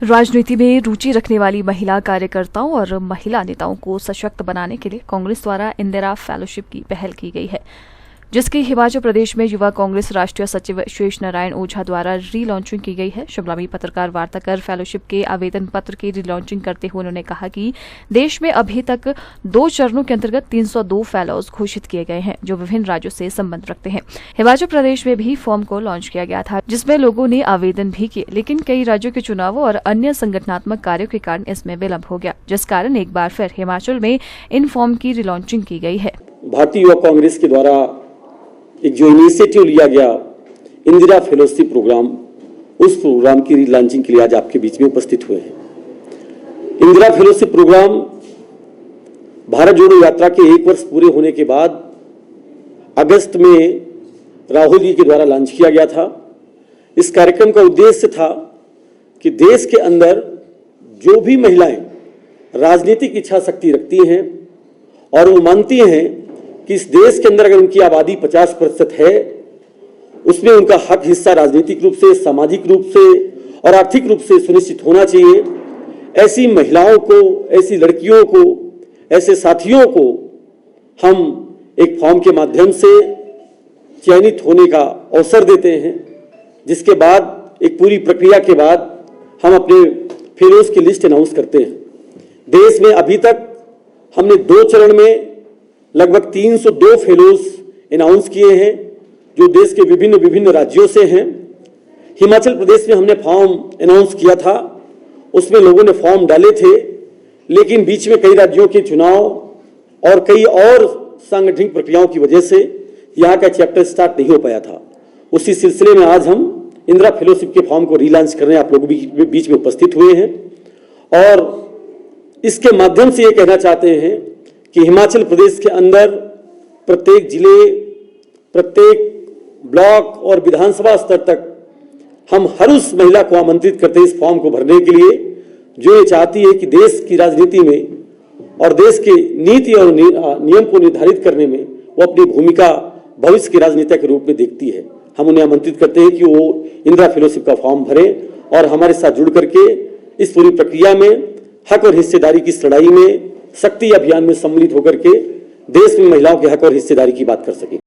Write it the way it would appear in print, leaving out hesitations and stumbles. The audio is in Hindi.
राजनीति में रुचि रखने वाली महिला कार्यकर्ताओं और महिला नेताओं को सशक्त बनाने के लिए कांग्रेस द्वारा इंदिरा फेलोशिप की पहल की गई है, जिसकी हिमाचल प्रदेश में युवा कांग्रेस राष्ट्रीय सचिव शेष नारायण ओझा द्वारा री-लॉन्चिंग की गई है। शिमला में पत्रकार वार्ता कर फेलोशिप के आवेदन पत्र की री-लॉन्चिंग करते हुए उन्होंने कहा कि देश में अभी तक 2 चरणों के अंतर्गत 302 फेलोज घोषित किए गए हैं, जो विभिन्न राज्यों से संबंध रखते हैं। हिमाचल प्रदेश में भी फॉर्म को लॉन्च किया गया था, जिसमें लोगों ने आवेदन भी किए, लेकिन कई राज्यों के चुनावों और अन्य संगठनात्मक कार्यों के कारण इसमें विलंब हो गया, जिस कारण एक बार फिर हिमाचल में इन फॉर्म की री-लॉन्चिंग की गई है। भारतीय युवा कांग्रेस के द्वारा एक जो इनिशिएटिव लिया गया इंदिरा फेलोशिप प्रोग्राम, उस प्रोग्राम की री-लॉन्चिंग के लिए आज आपके बीच में उपस्थित हुए हैं। इंदिरा फेलोशिप प्रोग्राम भारत जोड़ो यात्रा के 1 वर्ष पूरे होने के बाद अगस्त में राहुल जी के द्वारा लॉन्च किया गया था। इस कार्यक्रम का उद्देश्य था कि देश के अंदर जो भी महिलाएं राजनीतिक इच्छा शक्ति रखती हैं और वो मानती हैं कि इस देश के अंदर अगर उनकी आबादी 50% है, उसमें उनका हक हिस्सा राजनीतिक रूप से, सामाजिक रूप से और आर्थिक रूप से सुनिश्चित होना चाहिए। ऐसी महिलाओं को, ऐसी लड़कियों को, ऐसे साथियों को हम एक फॉर्म के माध्यम से चयनित होने का अवसर देते हैं, जिसके बाद एक पूरी प्रक्रिया के बाद हम अपने फेलोज की लिस्ट अनाउंस करते हैं। देश में अभी तक हमने 2 चरण में लगभग 302 फेलोज अनाउंस किए हैं, जो देश के विभिन्न राज्यों से हैं। हिमाचल प्रदेश में हमने फॉर्म अनाउंस किया था, उसमें लोगों ने फॉर्म डाले थे, लेकिन बीच में कई राज्यों के चुनाव और कई और सांगठनिक प्रक्रियाओं की वजह से यहाँ का चैप्टर स्टार्ट नहीं हो पाया था। उसी सिलसिले में आज हम इंदिरा फेलोशिप के फॉर्म को रीलॉन्च करने आप लोगों के बीच में उपस्थित हुए हैं और इसके माध्यम से ये कहना चाहते हैं कि हिमाचल प्रदेश के अंदर प्रत्येक जिले, प्रत्येक ब्लॉक और विधानसभा स्तर तक हम हर उस महिला को आमंत्रित करते हैं इस फॉर्म को भरने के लिए, जो ये चाहती है कि देश की राजनीति में और देश के नीति और नियम को निर्धारित करने में वो अपनी भूमिका भविष्य की राजनीति के रूप में देखती है। हम उन्हें आमंत्रित करते हैं कि वो इंदिरा फेलोशिप का फॉर्म भरें और हमारे साथ जुड़ करके इस पूरी प्रक्रिया में हक और हिस्सेदारी की इस लड़ाई में शक्ति अभियान में सम्मिलित होकर के देश में महिलाओं के हक और हिस्सेदारी की बात कर सके।